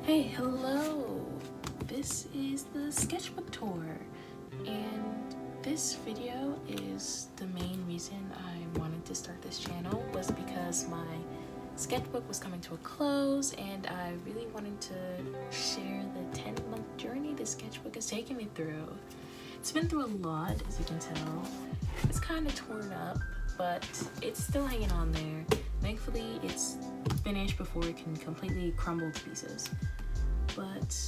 Hey, hello! This is the sketchbook tour, and this video is the main reason I wanted to start this channel was because my sketchbook was coming to a close and I really wanted to share the 10-month journey the sketchbook has taken me through. It's been through a lot, as you can tell. It's kind of torn up, but it's still hanging on there. Thankfully, it's finished before it can completely crumble to pieces. But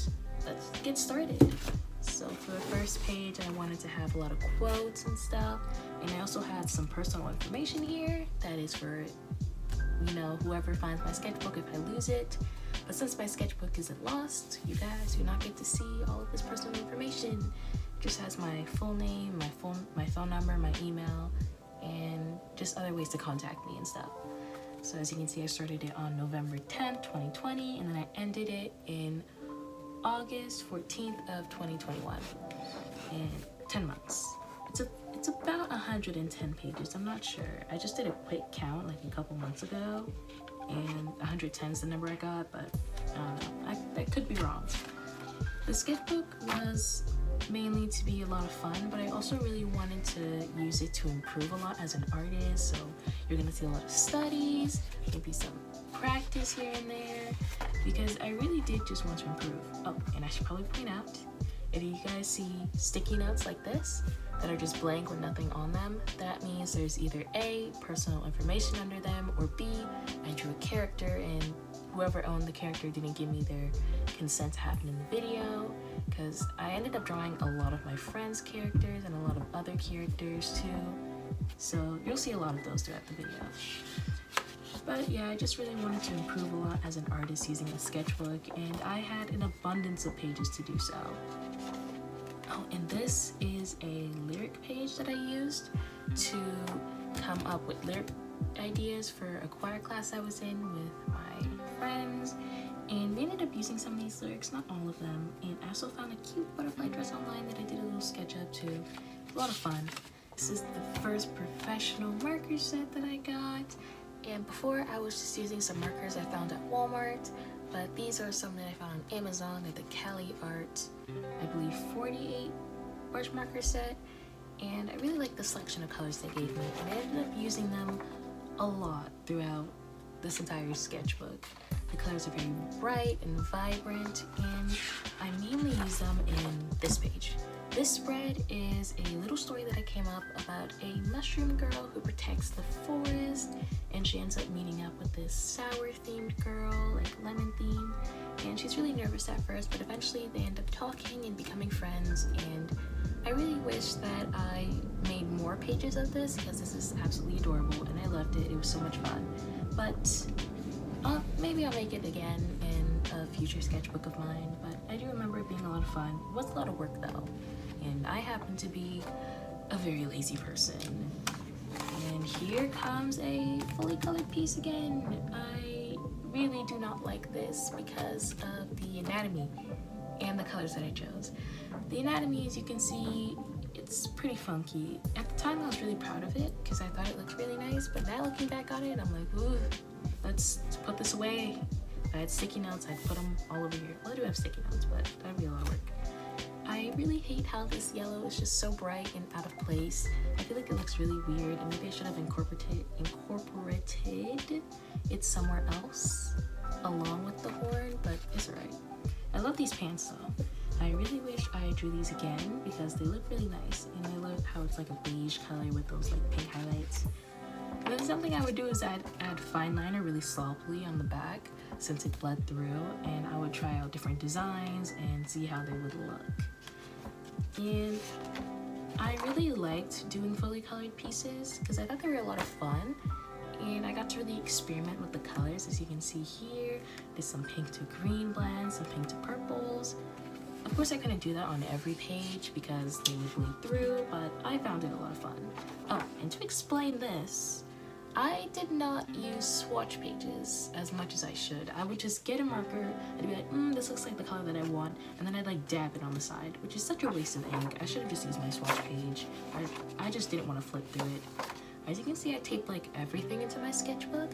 let's get started. So for the first page, I wanted to have a lot of quotes and stuff, and I also had some personal information here that is for, whoever finds my sketchbook if I lose it. But since my sketchbook isn't lost, you guys do not get to see all of this personal information. It just has my full name, my phone number, my email, and just other ways to contact me and stuff. So as you can see, I started it on November 10th, 2020, and then I ended it in August 14th of 2021 in 10 months. It's about 110 pages. I'm not sure. I just did a quick count like a couple months ago, and 110 is the number I got, but I don't know. I could be wrong. The sketchbook was mainly to be a lot of fun, but I also really wanted to use it to improve a lot as an artist. So you're gonna see a lot of studies, maybe some practice here and there, because I really did just want to improve. Oh, and I should probably point out, if you guys see sticky notes like this that are just blank with nothing on them, that means there's either A, personal information under them, or B, I drew a character and whoever owned the character didn't give me their consent to have it in the video, because I ended up drawing a lot of my friends' characters and a lot of other characters too, so you'll see a lot of those throughout the video. But yeah, I just really wanted to improve a lot as an artist using a sketchbook, and I had an abundance of pages to do so. Oh, and this is a lyric page that I used to come up with lyric ideas for a choir class I was in with my friends, and we ended up using some of these lyrics, not all of them, and I also found a cute butterfly dress online that I did a little sketch of too. A lot of fun. This is the first professional marker set that I got, and before I was just using some markers I found at Walmart, but these are some that I found on Amazon. They're the Cali Art, I believe 48 brush marker set, and I really like the selection of colors they gave me, and I ended up using them a lot throughout this entire sketchbook. The colors are very bright and vibrant, and I mainly use them in this page. This spread is a little story that I came up about a mushroom girl who protects the forest, and she ends up meeting up with this sour themed girl, like lemon themed, and she's really nervous at first, but eventually they end up talking and becoming friends, and I really wish that I made more pages of this because this is absolutely adorable and I loved it. It was so much fun. But maybe I'll make it again in a future sketchbook of mine, but I do remember it being a lot of fun. It was a lot of work though, and I happen to be a very lazy person. And here comes a fully colored piece again. I really do not like this because of the anatomy and the colors that I chose. The anatomy, as you can see, it's pretty funky. At the time I was really proud of it because I thought it looked really nice, but now looking back on it, I'm like, ooh, let's put this away. If I had sticky notes, I'd put them all over here. Well, I do have sticky notes, but that'd be a lot of work. I really hate how this yellow is just so bright and out of place. I feel like it looks really weird, and maybe I should have incorporated it somewhere else along with the horn, but it's alright. I love these pants though. I really wish I drew these again because they look really nice, and I love how it's like a beige color with those like pink highlights. And then something I would do is add fine liner really sloppily on the back since it bled through, and I would try out different designs and see how they would look. And I really liked doing fully colored pieces because I thought they were a lot of fun, and I got to really experiment with the colors. As you can see here, there's some pink to green blends, some pink to purples. Of course, I couldn't do that on every page because they would bleed through, but I found it a lot of fun. Oh, and to explain this, I did not use swatch pages as much as I should. I would just get a marker and be like, this looks like the color that I want, and then I'd like dab it on the side, which is such a waste of ink. I should have just used my swatch page. I just didn't want to flip through it. As you can see, I taped like everything into my sketchbook.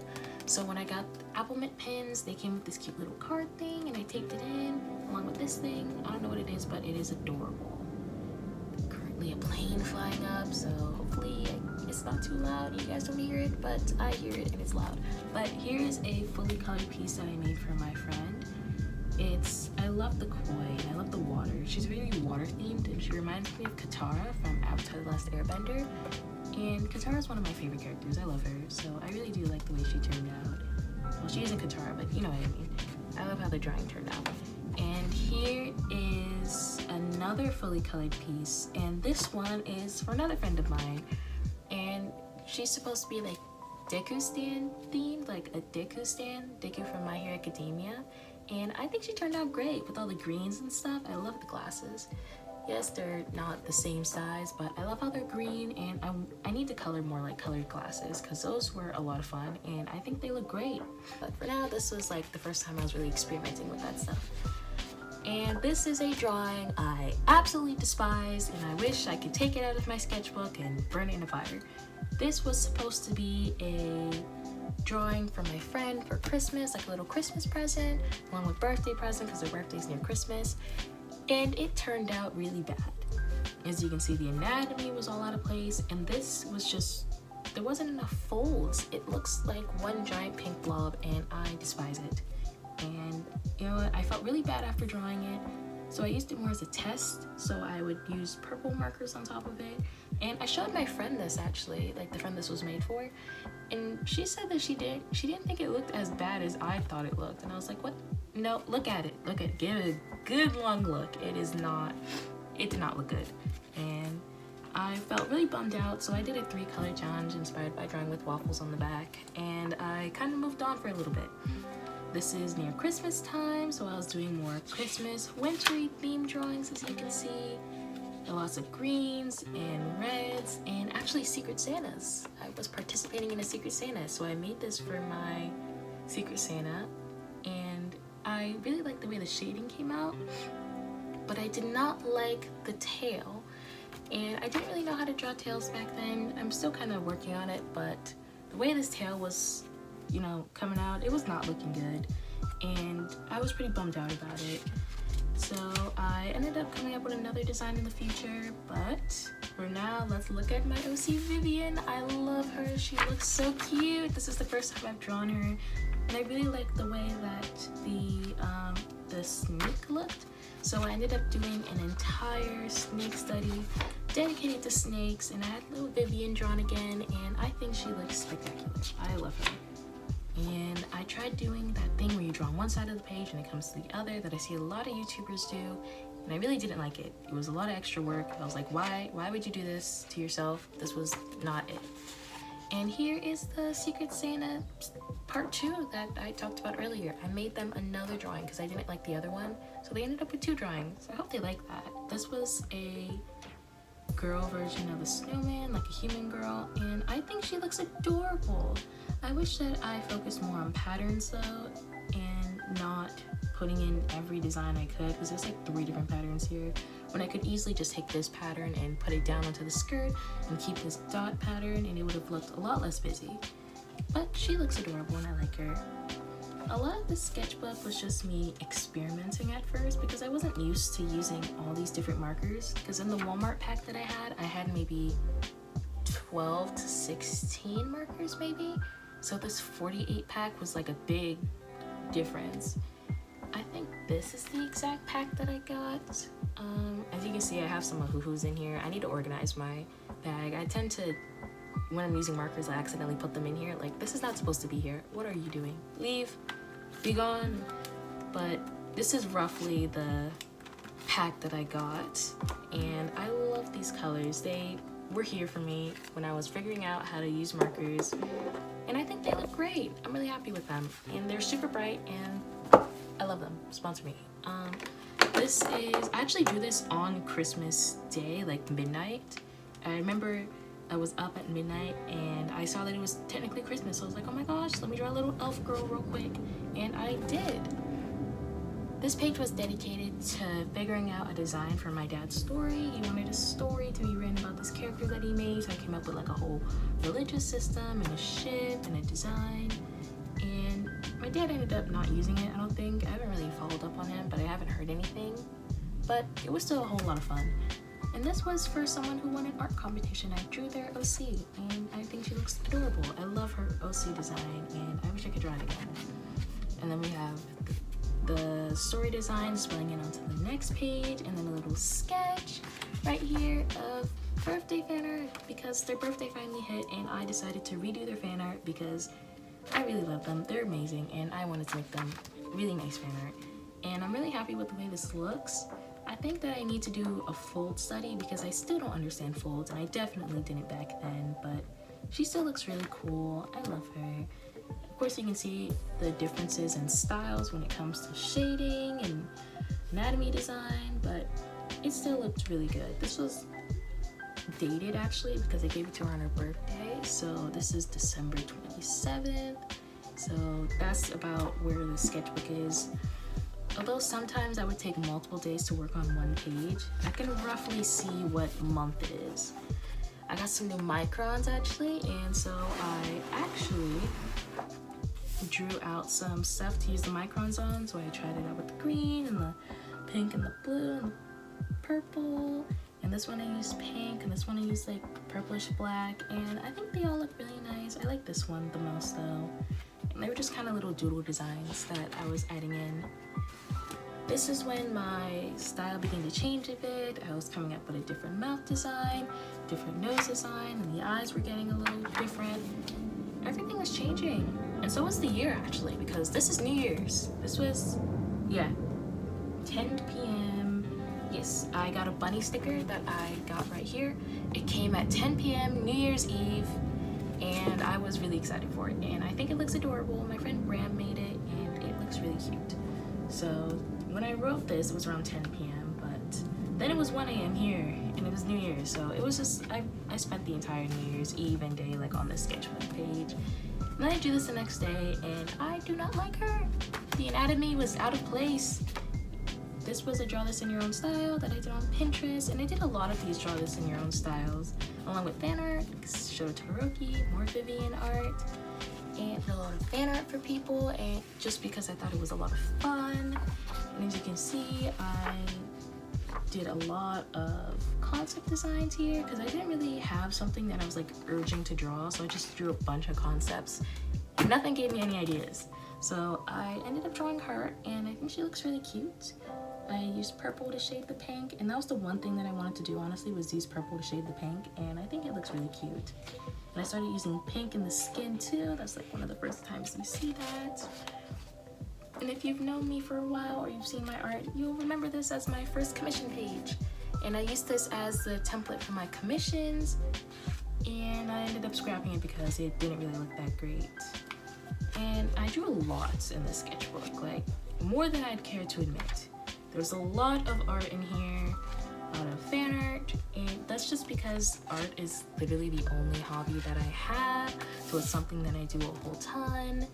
So when I got Apple Mint pins, they came with this cute little card thing, and I taped it in along with this thing. I don't know what it is, but it is adorable. Currently a plane flying up, so hopefully it's not too loud. You guys don't hear it, but I hear it and it's loud. But here's a fully colored piece that I made for my friend. I love the koi, I love the water. She's very water themed, and she reminds me of Katara from Avatar: The Last Airbender. And Katara is one of my favorite characters. I love her, so I really do like the way she turned out. Well, she isn't Katara, but you know what I mean. I love how the drawing turned out. And here is another fully colored piece, and this one is for another friend of mine. And she's supposed to be like Deku Stan themed, like a Deku Stan, Deku from My Hero Academia. And I think she turned out great with all the greens and stuff. I love the glasses. Yes, they're not the same size, but I love how they're green, and I need to color more like colored glasses because those were a lot of fun and I think they look great. But for now, this was like the first time I was really experimenting with that stuff. And this is a drawing I absolutely despise, and I wish I could take it out of my sketchbook and burn it in a fire. This was supposed to be a drawing for my friend for Christmas, like a little Christmas present, along with birthday present because her birthday's near Christmas. And it turned out really bad. As you can see, the anatomy was all out of place, and this was just, there wasn't enough folds. It looks like one giant pink blob, and I despise it. And you know what, I felt really bad after drawing it, so I used it more as a test. So I would use purple markers on top of it, and I showed my friend this actually, like the friend this was made for, and she said that she didn't think it looked as bad as I thought it looked. And I was like, what? No, look at it, give it a good long look. It did not look good, and I felt really bummed out. So I did a 3-color challenge inspired by drawing with waffles on the back, and I kind of moved on for a little bit. This is near Christmas time, so I was doing more Christmas wintry themed drawings, as you can see. Lots of greens and reds, and actually Secret Santas. I was participating in a Secret Santa, so I made this for my Secret Santa, and I really liked the way the shading came out, but I did not like the tail, and I didn't really know how to draw tails back then. I'm still kind of working on it, but the way this tail was, you know, coming out, it was not looking good, and I was pretty bummed out about it. So I ended up coming up with another design in the future, but for now, let's look at my OC Vivian. I love her. She looks so cute. This is the first time I've drawn her, and I really like the way that the snake looked. So I ended up doing an entire snake study dedicated to snakes, and I had little Vivian drawn again, and I think she looks spectacular. I love her. And I tried doing that thing where you draw on one side of the page and it comes to the other that I see a lot of YouTubers do, and I really didn't like it. It was a lot of extra work. I was like, why would you do this to yourself? This was not it. And here is the Secret Santa part 2 that I talked about earlier. I made them another drawing because I didn't like the other one, so they ended up with 2 drawings. I hope they like that. This was a girl version of a snowman, like a human girl, and I think she looks adorable. I wish that I focused more on patterns though, and not putting in every design I could, because there's like 3 different patterns here, when I could easily just take this pattern and put it down onto the skirt and keep this dot pattern, and it would have looked a lot less busy. But she looks adorable and I like her. A lot of the sketchbook was just me experimenting at first because I wasn't used to using all these different markers, because in the Walmart pack that I had maybe 12 to 16 markers maybe. So this 48 pack was like a big difference. I think this is the exact pack that I got. As you can see, I have some hoo-hoos in here. I need to organize my bag. I tend to, when I'm using markers, I accidentally put them in here. Like, this is not supposed to be here. What are you doing? Leave. Be gone. But this is roughly the pack that I got. And I love these colors. They were here for me when I was figuring out how to use markers, and I think they look great. I'm really happy with them, and they're super bright, and I love them. Sponsor me. This is, I actually drew this on Christmas Day, like midnight. I remember I was up at midnight and I saw that it was technically Christmas, so I was like, oh my gosh, let me draw a little elf girl real quick, and I did. This page was dedicated to figuring out a design for my dad's story. He wanted a story to be written about this character that he made, so I came up with like a whole religious system and a ship and a design. And my dad ended up not using it, I don't think. I haven't really followed up on him, but I haven't heard anything. But it was still a whole lot of fun. And this was for someone who won an art competition. I drew their OC, and I think she looks adorable. I love her OC design, and I wish I could draw it again. And then we have the story design spelling it onto the next page, and then a little sketch right here of birthday fan art, because their birthday finally hit, and I decided to redo their fan art because I really love them. They're amazing, and I wanted to make them really nice fan art. And I'm really happy with the way this looks. I think that I need to do a fold study because I still don't understand folds, and I definitely didn't back then, but she still looks really cool. I love her. Of course, you can see the differences in styles when it comes to shading and anatomy design, but it still looked really good. This was dated actually because I gave it to her on her birthday, so this is December 27th, so that's about where the sketchbook is. Although sometimes I would take multiple days to work on one page, I can roughly see what month it is. I got some new microns actually, and so I actually drew out some stuff to use the microns on. So I tried it out with the green and the pink and the blue and the purple. And this one I used pink, and this one I used like purplish black, and I think they all look really nice. I like this one the most though. And they were just kind of little doodle designs that I was adding in. This is when my style began to change a bit. I was coming up with a different mouth design, different nose design, and the eyes were getting a little different. Everything was changing. And so was the year actually, because this is New Year's. This was, 10 p.m. Yes, I got a bunny sticker that I got right here. It came at 10 p.m. New Year's Eve, and I was really excited for it. And I think it looks adorable. My friend Bram made it, and it looks really cute. So when I wrote this, it was around 10 p.m., but then it was 1 a.m. here, and it was New Year's, so it was just, I spent the entire New Year's Eve and day like on the sketchbook page. And then I do this the next day, and I do not like her. The anatomy was out of place. This was a draw this in your own style that I did on Pinterest, and I did a lot of these draw this in your own styles, along with fan art, Shoto Todoroki, more Vivian art, and a lot of fan art for people, and just because I thought it was a lot of fun. And as you can see, I did a lot of concept designs here because I didn't really have something that I was like urging to draw, so I just drew a bunch of concepts. Nothing gave me any ideas. So I ended up drawing her, and I think she looks really cute. I used purple to shade the pink, and that was the one thing that I wanted to do honestly, was use purple to shade the pink, and I think it looks really cute. And I started using pink in the skin too. That's like one of the first times you see that. And if you've known me for a while or you've seen my art, you'll remember this as my first commission page. And I used this as the template for my commissions, and I ended up scrapping it because it didn't really look that great. And I drew a lot in this sketchbook, like more than I'd care to admit. There's a lot of art in here, a lot of fan art, and that's just because art is literally the only hobby that I have, so it's something that I do a whole ton.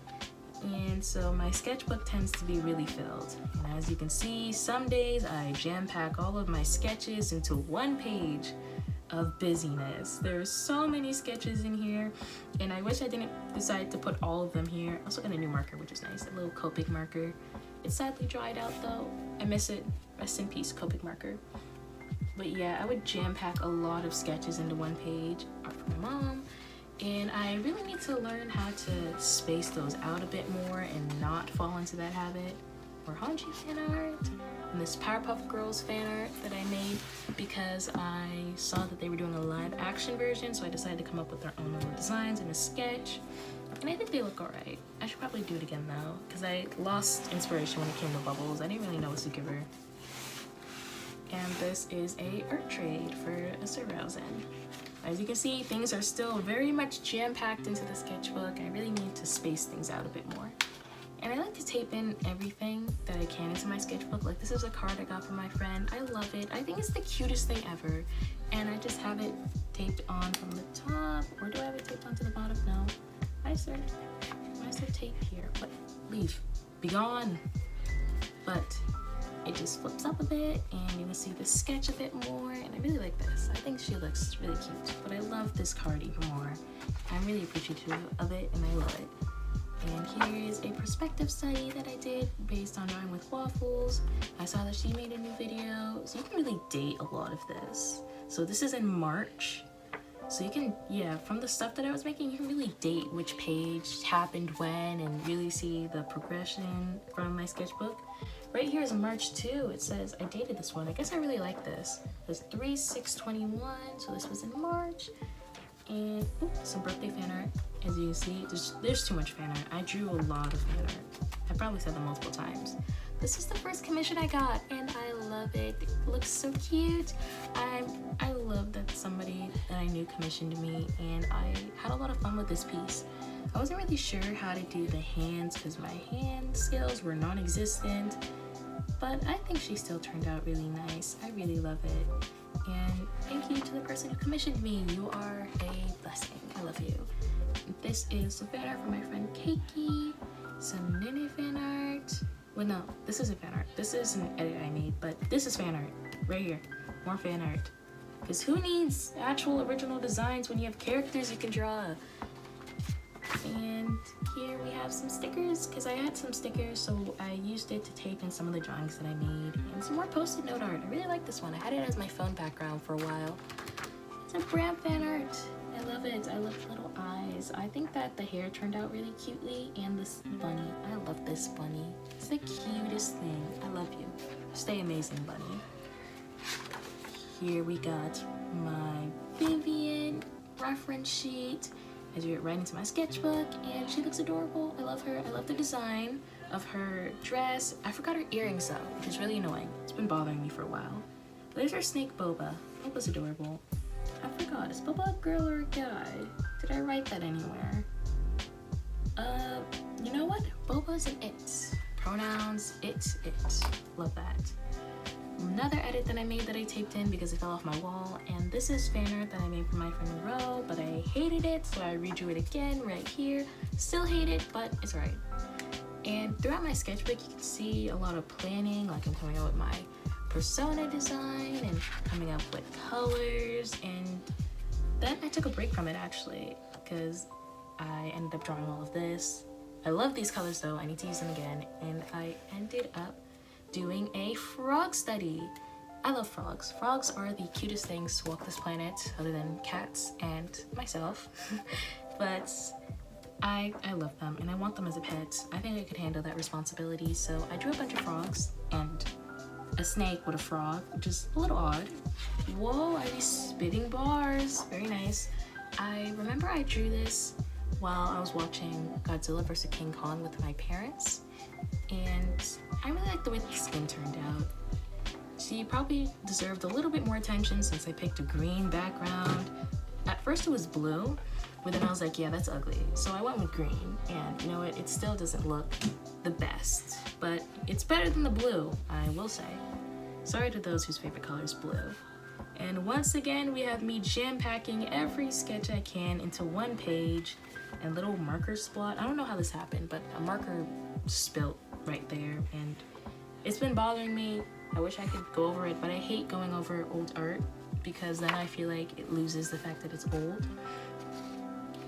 And so my sketchbook tends to be really filled. And as you can see, some days I jam-pack all of my sketches into one page of busyness. There's so many sketches in here, and I wish I didn't decide to put all of them here. I also got a new marker, which is nice, a little Copic marker. It's sadly dried out though. I miss it. Rest in peace, Copic marker. But yeah, I would jam-pack a lot of sketches into one page, art for my mom. And I really need to learn how to space those out a bit more and not fall into that habit. Or Hanji fan art, and this Powerpuff Girls fan art that I made because I saw that they were doing a live action version, so I decided to come up with their own little designs in a sketch. And I think they look alright. I should probably do it again though, because I lost inspiration when it came to bubbles. I didn't really know what to give her. And this is a art trade for a Surrousing. As you can see, things are still very much jam-packed into the sketchbook. I really need to space things out a bit more. And I like to tape in everything that I can into my sketchbook. Like this is a card I got from my friend. I love it. I think it's the cutest thing ever. And I just have it taped on from the top. Or do I have it taped onto the bottom? No. Hi, sir. Why is there tape here? What? Leave. Be gone. But it just flips up a bit and you can see the sketch a bit more, and I really like this. I think she looks really cute, but I love this card even more. I'm really appreciative of it and I love it. And here is a perspective study that I did based on drawing with waffles. I saw that she made a new video, so you can really date a lot of this. So this is in March. So you can, yeah, from the stuff that I was making, you can really date which page happened when and really see the progression from my sketchbook. Right here is March 2. It says I dated this one. I guess I really like this. It's 3/6/21, so this was in March. And some birthday fan art. As you can see, there's too much fan art. I drew a lot of fan art. I probably said that multiple times. This is the first commission I got, and I love it. It looks so cute. I love that somebody that I knew commissioned me, and I had a lot of fun with this piece. I wasn't really sure how to do the hands because my hand skills were non-existent, but I think she still turned out really nice. I really love it. And thank you to the person who commissioned me. You are a blessing. I love you. This is some fan art from my friend Keiki, some Nene fan art. Well, no, this isn't fan art. This is an edit I made, but this is fan art right here. More fan art. Because who needs actual original designs when you have characters you can draw? And here we have some stickers, because I had some stickers, so I used it to tape in some of the drawings that I made. And some more post-it note art. I really like this one. I had it as my phone background for a while. It's a brand fan art. I love it. I love the little eyes. I think that the hair turned out really cutely, and this bunny. I love this bunny. It's the cutest thing. I love you. Stay amazing, bunny. Here we got my Vivian reference sheet. I drew it right into my sketchbook, and she looks adorable. I love her. I love the design of her dress. I forgot her earrings though, which is really annoying. It's been bothering me for a while. There's our snake Boba. Boba's adorable. I forgot, is Boba a girl or a guy? Did I write that anywhere? You know what? Boba's an it. Pronouns, it. Love that. Another edit that I made that I taped in because it fell off my wall, and this is fan art that I made for my friend Ro, but I hated it, so I redrew it again right here. Still hate it, but it's alright. And throughout my sketchbook, you can see a lot of planning, like I'm coming out with my persona design and coming up with colors, and then I took a break from it actually because I ended up drawing all of this. I love these colors though, I need to use them again, and I ended up doing a frog study. I love frogs. Frogs are the cutest things to walk this planet other than cats and myself. But I love them and I want them as a pet. I think I could handle that responsibility, so I drew a bunch of frogs and a snake with a frog, which is a little odd. Whoa, I be spitting bars. Very nice. I remember I drew this while I was watching Godzilla vs. King Kong with my parents, and I really like the way the skin turned out. She probably deserved a little bit more attention since I picked a green background. At first it was blue, but then I was like, yeah, that's ugly. So I went with green, and you know what? It still doesn't look the best, but it's better than the blue, I will say. Sorry to those whose favorite color is blue. And once again, we have me jam-packing every sketch I can into one page, and little marker splot. I don't know how this happened, but a marker spilt right there, and it's been bothering me. I wish I could go over it, but I hate going over old art because then I feel like it loses the fact that it's old.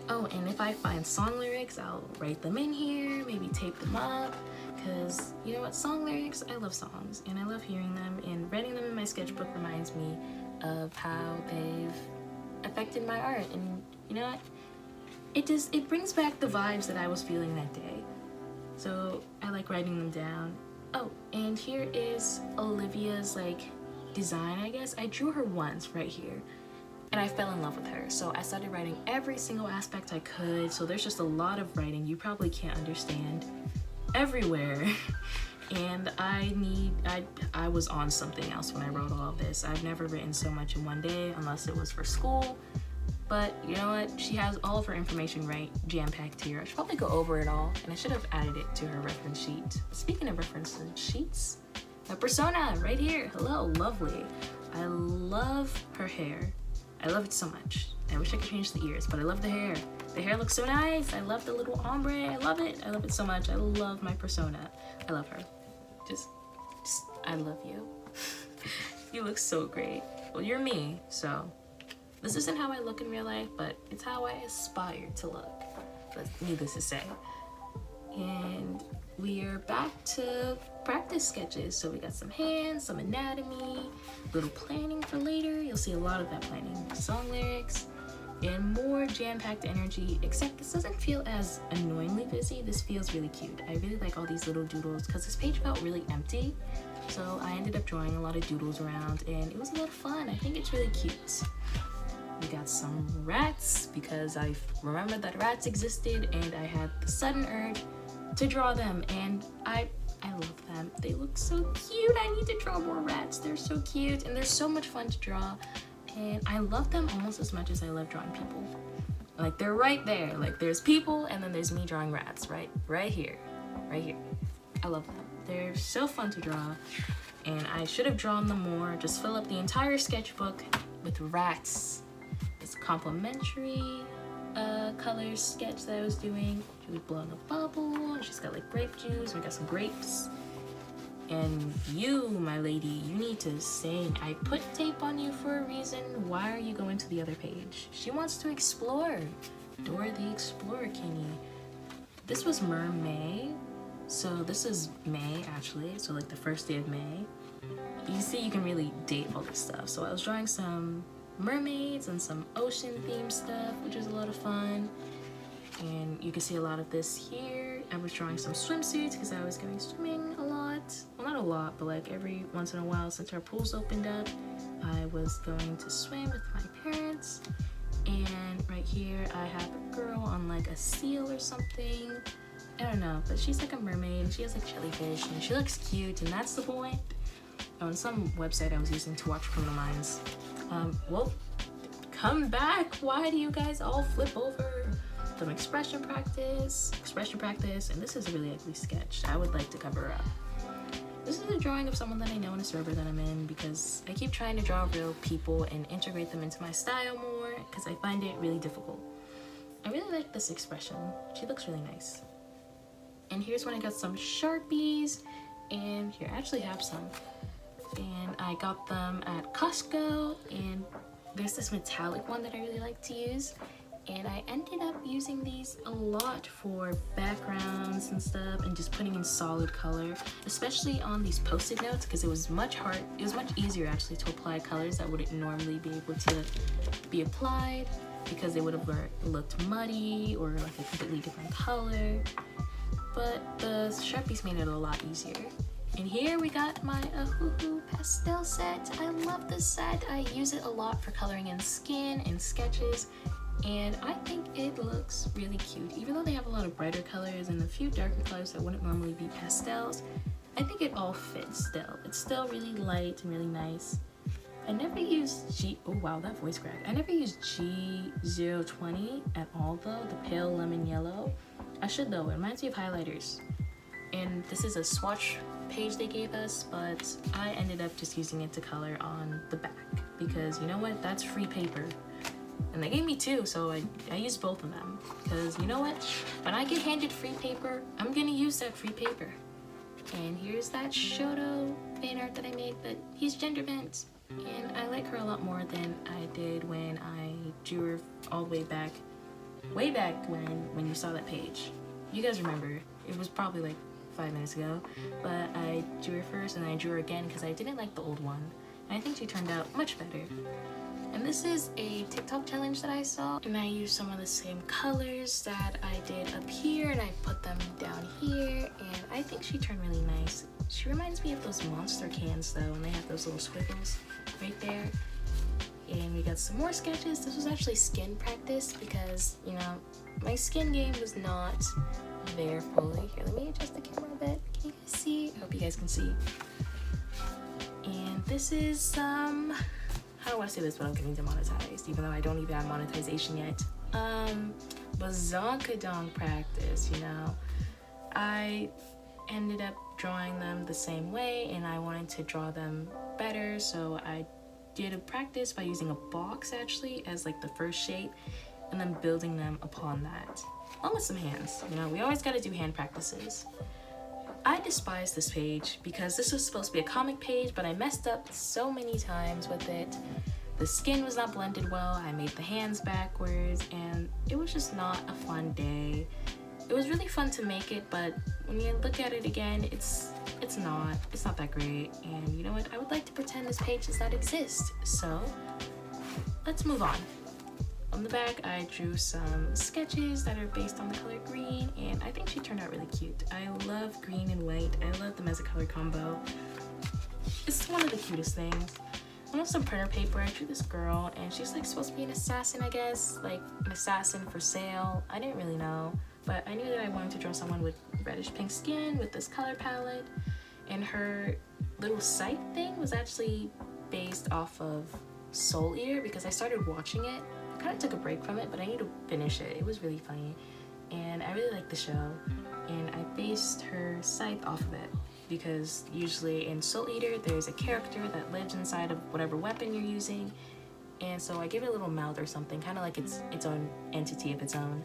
Oh, and if I find song lyrics, I'll write them in here, maybe tape them up, because you know what, song lyrics, I love songs, and I love hearing them, and writing them in my sketchbook reminds me of how they've affected my art, and you know what, it brings back the vibes that I was feeling that day. So I like writing them down. Oh, and here is Olivia's design, I guess. I drew her once right here, and I fell in love with her. So I started writing every single aspect I could. So there's just a lot of writing you probably can't understand everywhere. And I was on something else when I wrote all of this. I've never written so much in one day unless it was for school. But you know what? She has all of her information right, jam-packed here. I should probably go over it all, and I should have added it to her reference sheet. Speaking of reference sheets, my persona right here. Hello, lovely. I love her hair. I love it so much. I wish I could change the ears, but I love the hair. The hair looks so nice. I love the little ombre. I love it. I love it so much. I love my persona. I love her. Just I love you. You look so great. Well, you're me, so this isn't how I look in real life, but it's how I aspire to look. That's needless to say. And we are back to practice sketches. So we got some hands, some anatomy, little planning for later. You'll see a lot of that planning. Song lyrics, and more jam-packed energy, except this doesn't feel as annoyingly busy. This feels really cute. I really like all these little doodles because this page felt really empty. So I ended up drawing a lot of doodles around and it was a lot of fun. I think it's really cute. We got some rats because I remembered that rats existed and I had the sudden urge to draw them, and I love them. They look so cute. I need to draw more rats. They're so cute and they're so much fun to draw. And I love them almost as much as I love drawing people. Like, they're right there. Like, there's people and then there's me drawing rats, right here. I love them. They're so fun to draw, and I should have drawn them more. Just fill up the entire sketchbook with rats. It's a complimentary color sketch that I was doing. She was blowing a bubble. She's got like grape juice. We got some grapes. And you, my lady, you need to sing. I put tape on you for a reason. Why are you going to the other page? She wants to explore. Dora the Explorer Kitty. This was May. So this is May, actually. So like the first day of May. You see, you can really date all this stuff. So I was drawing some mermaids and some ocean themed stuff, which is a lot of fun. And you can see a lot of this here. I was drawing some swimsuits because I was going swimming a lot. Well, not a lot, but like every once in a while since our pools opened up, I was going to swim with my parents. And right here, I have a girl on like a seal or something. I don't know, but she's like a mermaid. She has like jellyfish and she looks cute, and that's the point. On some website I was using to watch Criminal Minds. Well, come back. Why do you guys all flip over? Some expression practice, and this is a really ugly sketch. I would like to cover up. This is a drawing of someone that I know in a server that I'm in because I keep trying to draw real people and integrate them into my style more because I find it really difficult. I really like this expression. She looks really nice. And here's when I got some Sharpies, and here I actually have some. And I got them at Costco, and there's this metallic one that I really like to use. And I ended up using these a lot for backgrounds and stuff and just putting in solid color, especially on these post-it notes because it was much easier actually to apply colors that wouldn't normally be able to be applied because they would have looked muddy or like a completely different color. But the Sharpies made it a lot easier. And here we got my Ahuhu pastel set. I love this set. I use it a lot for coloring in skin and sketches. And I think it looks really cute. Even though they have a lot of brighter colors and a few darker colors that wouldn't normally be pastels, I think it all fits still. It's still really light and really nice. I never used oh wow, that voice crack. I never used G020 at all though, the pale lemon yellow. I should though, it reminds me of highlighters. And this is a swatch page they gave us, but I ended up just using it to color on the back because you know what, that's free paper. And they gave me two, so I used both of them. Because you know what? When I get handed free paper, I'm gonna use that free paper. And here's that Shoto fan art that I made, but he's gender bent. And I like her a lot more than I did when I drew her all the way back when you saw that page. You guys remember, it was probably like 5 minutes ago, but I drew her first and I drew her again because I didn't like the old one. And I think she turned out much better. And this is a TikTok challenge that I saw, and I used some of the same colors that I did up here and I put them down here, and I think she turned really nice. She reminds me of those monster cans though, and they have those little squiggles right there. And we got some more sketches. This was actually skin practice because, you know, my skin game was not there fully. Here, let me adjust the camera a bit. Can you guys see? I hope you guys can see. And this is how do I say this without getting demonetized, even though I don't even have monetization yet? Bazonkadonk practice, you know. I ended up drawing them the same way and I wanted to draw them better, so I did a practice by using a box actually as like the first shape and then building them upon that. Along with some hands, you know, we always gotta do hand practices. I despise this page because this was supposed to be a comic page, but I messed up so many times with it. The skin was not blended well, I made the hands backwards, and it was just not a fun day. It was really fun to make it, but when you look at it again, it's not that great. And you know what? I would like to pretend this page does not exist. So let's move on. On the back, I drew some sketches that are based on the color green, and I think she turned out really cute. I love green and white. I love the mesa color combo. It's one of the cutest things. On some printer paper, I drew this girl, and she's like supposed to be an assassin, I guess, like an assassin for sale. I didn't really know, but I knew that I wanted to draw someone with reddish pink skin with this color palette, and her little sight thing was actually based off of Soul Eater because I started watching it. I kind of took a break from it, but I need to finish it. It was really funny, and I really liked the show, and I based her scythe off of it. Because usually in Soul Eater, there's a character that lives inside of whatever weapon you're using, and so I give it a little mouth or something, kind of like its own entity of its own.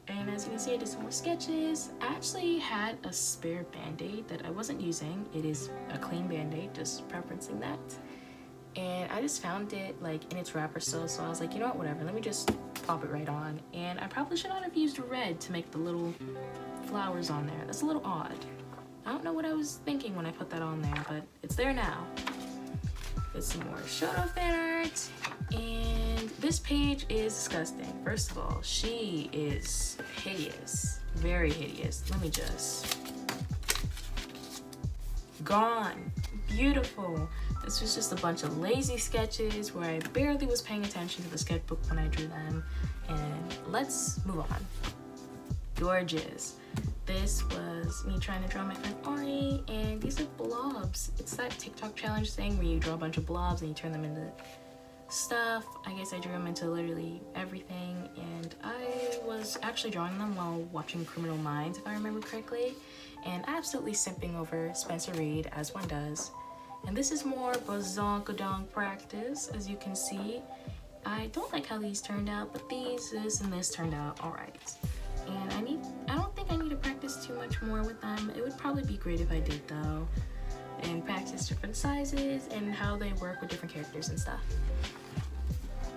And as you can see, I did some more sketches. I actually had a spare band-aid that I wasn't using. It is a clean band-aid, just preferencing that. And I just found it like in its wrapper still, so I was like, you know what, whatever, let me just pop it right on. And I probably should not have used red to make the little flowers on there. That's a little odd. I don't know what I was thinking when I put that on there, but it's there now. There's some more Shoto fan art, and this page is disgusting. First of all, she is hideous, very hideous. Let me just... Gone. Beautiful. This was just a bunch of lazy sketches where I barely was paying attention to the sketchbook when I drew them, and let's move on. Gorgeous. This was me trying to draw my friend Ari, and these are blobs. It's that TikTok challenge thing where you draw a bunch of blobs and you turn them into stuff. I guess I drew them into literally everything, and I was actually drawing them while watching Criminal Minds, if I remember correctly, and absolutely simping over Spencer Reid, as one does. And this is more bazonkadonk practice, as you can see. I don't like how these turned out, but this, and this turned out alright. And I don't think I need to practice too much more with them. It would probably be great if I did though. And practice different sizes and how they work with different characters and stuff.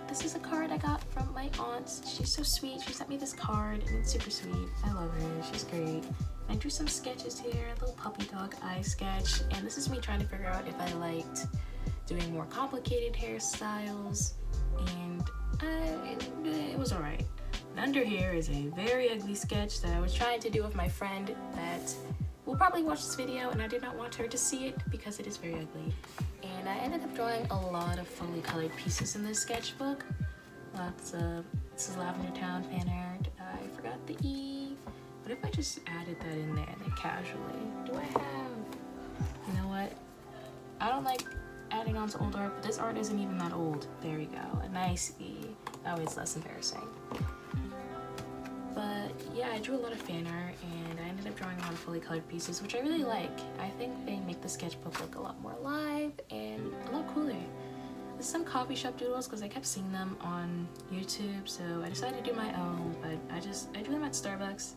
This is a card I got from my aunt. She's so sweet. She sent me this card and it's super sweet. I love her. She's great. I drew some sketches here, a little puppy dog eye sketch. And this is me trying to figure out if I liked doing more complicated hairstyles. And it was alright. Under here is a very ugly sketch that I was trying to do with my friend that will probably watch this video, and I did not want her to see it because it is very ugly. And I ended up drawing a lot of fully colored pieces in this sketchbook. Lots of, this is Lavender Town fan art. I forgot the E. What if I just added that in there, like casually? Do I have, you know what? I don't like adding on to old art, but this art isn't even that old. There we go, a nice E. That way it's less embarrassing. But yeah, I drew a lot of fan art, and I ended up drawing a lot of fully colored pieces, which I really like. I think they make the sketchbook look a lot more alive and a lot cooler. There's some coffee shop doodles because I kept seeing them on YouTube, so I decided to do my own, but I drew them at Starbucks,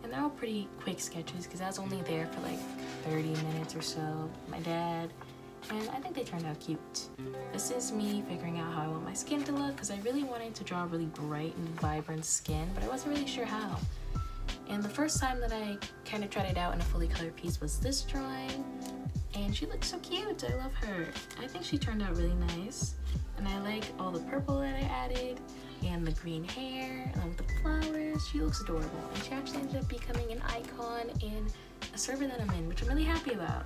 and they're all pretty quick sketches because I was only there for like 30 minutes or so with my dad, and I think they turned out cute. This is me figuring out how I want my skin to look because I really wanted to draw a really bright and vibrant skin, but I wasn't really sure how. And the first time that I kind of tried it out in a fully colored piece was this drawing, and she looks so cute. I love her. I think she turned out really nice, and I like all the purple that I added and the green hair and the flowers. She looks adorable, and she actually ended up becoming an icon in a server that I'm in, which I'm really happy about.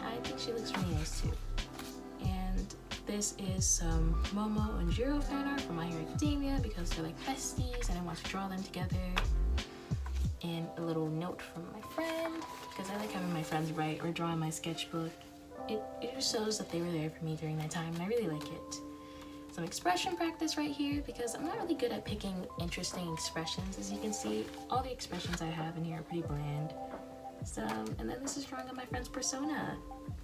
I think she looks really nice too. And this is some Momo and Jiro fan art from My Hero Academia because they're like besties and I want to draw them together. And a little note from my friend because I like having my friends write or draw in my sketchbook. It just shows that they were there for me during that time, and I really like it. Some expression practice right here because I'm not really good at picking interesting expressions. As you can see, all the expressions I have in here are pretty bland. So, and then this is drawing on my friend's persona.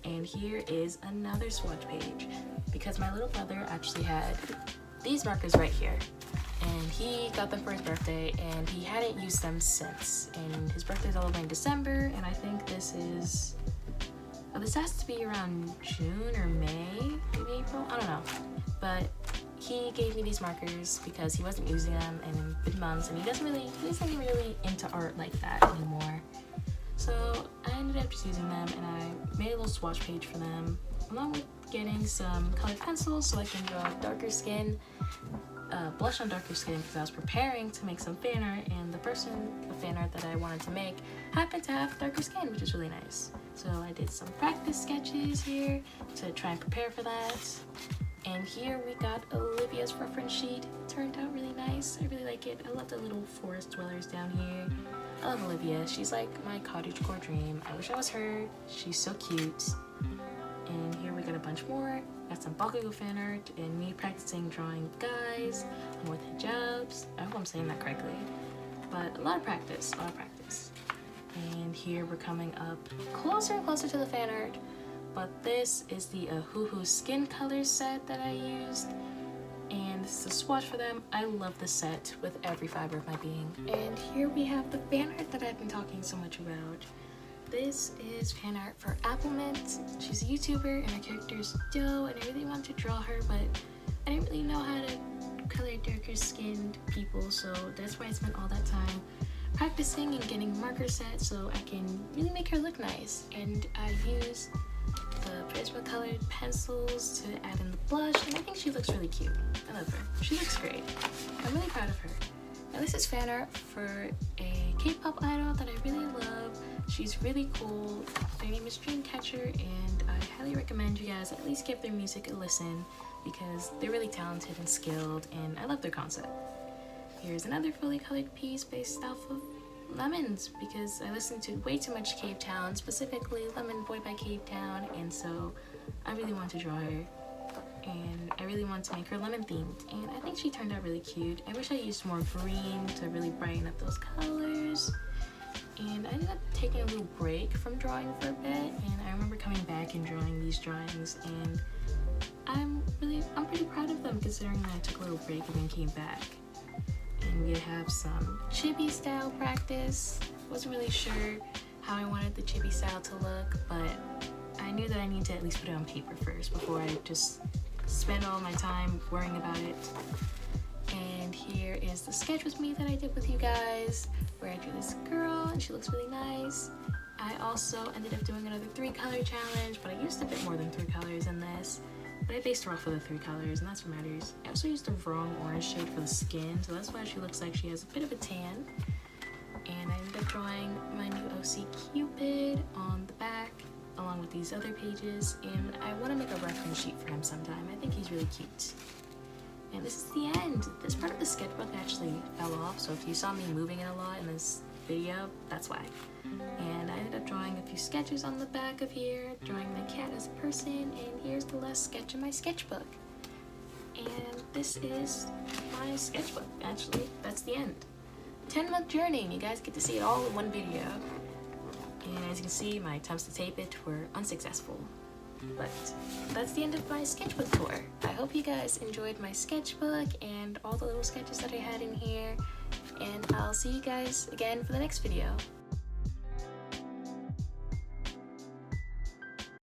And here is another swatch page because my little brother actually had these markers right here. and he got them for his birthday, and he hadn't used them since. And his birthday's all over in December, and I think this is, oh, this has to be around June or May, maybe April, I don't know. But he gave me these markers because he wasn't using them in months, and he isn't really into art like that anymore. So I ended up just using them, and I made a little swatch page for them, along with getting some colored pencils so I can draw darker skin, blush on darker skin, because I was preparing to make some fan art, and the fan art that I wanted to make happened to have darker skin, which is really nice. So I did some practice sketches here to try and prepare for that. And here we got Olivia's reference sheet. It turned out really nice. I really like it. I love the little forest dwellers down here. I love Olivia. She's like my cottagecore dream. I wish I was her. She's so cute. And here we got a bunch more. Got some Bakugo fan art and me practicing drawing guys with hijabs. I hope I'm saying that correctly. But a lot of practice, And here we're coming up closer and closer to the fan art. But this is the Ahuhu skin color set that I used. And this is a swatch for them. I love this set with every fiber of my being. And here we have the fan art that I've been talking so much about. This is fan art for Applemint. She's a YouTuber and her character is Doe, and I really wanted to draw her, but I didn't really know how to color darker skinned people, so that's why I spent all that time practicing and getting marker set so I can really make her look nice. And I use the Prisma colored pencils to add in the blush, and I think she looks really cute. I love her. She looks great. I'm really proud of her. Now this is fan art for a K-pop idol that I really love. She's really cool. Their name is Dreamcatcher, and I highly recommend you guys at least give their music a listen because they're really talented and skilled, and I love their concept. Here's another fully colored piece based off of Lemons because I listened to way too much Cave Town, specifically Lemon Boy by Cave Town, and so I really want to draw her. And I really want to make her lemon themed, and I think she turned out really cute. I wish I used more green to really brighten up those colors. And I ended up taking a little break from drawing for a bit, and I remember coming back and drawing these drawings, and I'm pretty proud of them considering that I took a little break and then came back. And we have some chibi style practice. Wasn't really sure how I wanted the chibi style to look, but I knew that I needed to at least put it on paper first before I just spend all my time worrying about it. And here is the sketch with me that I did with you guys, where I drew this girl and she looks really nice. I also ended up doing another 3-color challenge, but I used a bit more than 3 colors in this. But I based her off of the 3 colors, and that's what matters. I also used the wrong orange shade for the skin, so that's why she looks like she has a bit of a tan. And I ended up drawing my new OC Cupid on the back, along with these other pages, and I want to make a reference sheet for him sometime. I think he's really cute. And this is the end. This part of the sketchbook actually fell off, so if you saw me moving it a lot in this video, that's why. And I ended up drawing a few sketches on the back of here, drawing the cat as a person, and here's the last sketch in my sketchbook. And this is my sketchbook, actually. That's the end. 10-month journey, and you guys get to see it all in one video. And as you can see, my attempts to tape it were unsuccessful. But that's the end of my sketchbook tour. I hope you guys enjoyed my sketchbook and all the little sketches that I had in here. And I'll see you guys again for the next video.